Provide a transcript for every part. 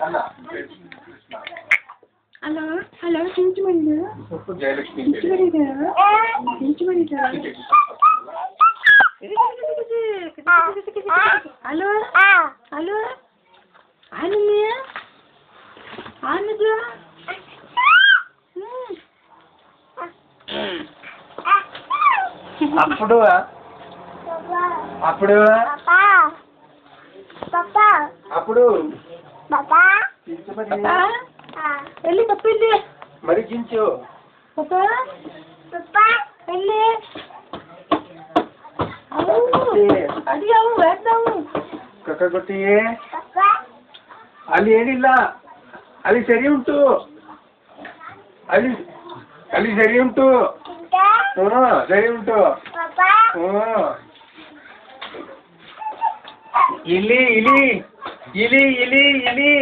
Hello hello ಸಿಂಚು ಮಾಡಿದ್ರು ಸಿಂಚು ಮಾಡಿದ್ರು ಸಿಂಚು ಮಾಡಿದ್ರು ಹಲೋ ಹಲೋ ಆನಂದ ಆನಂದ అప్పుడు అప్పుడు అప్పుడు ಎಲ್ಲಿ ತಪ್ಪಿಲ್ಲಿ మరి చించు ಎಲ್ಲಿ ಅಡಿ ಅವು ಬೇಡ್ತಾವು ಕಕ್ಕ ಗೊತ್ತಿಯೇ ಅಲ್ಲಿ ಏನಿಲ್ಲ ಅಲ್ಲಿ ಸರಿ ಉಂಟು ಅಲ್ಲಿ ಸರಿ ಉಂಟು ಸರಿ ಉಂಟು ಇಲಿ ಇಲಿ ಇಲಿ ಇಲಿ ಇಲಿ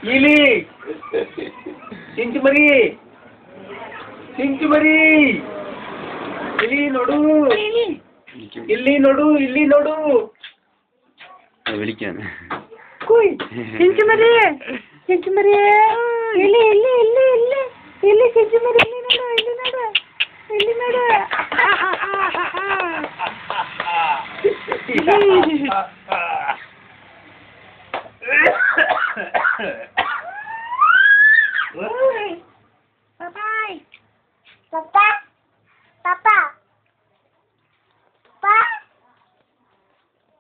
ಇಲಿ ಚಿಂಚು ಮರಿ ಇಲ್ಲಿ ನೋಡು ಇಲ್ಲಿ ನೋಡು വിളിക്കാൻ ಚಿಂಚು ಮರಿ ಇಲ್ಲಿ ಚಿಂಚು ಮರಿ ಇಲ್ಲಿ ನೋಡು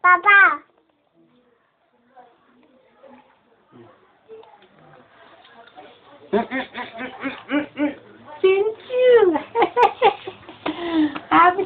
Papa. Thank you. Happy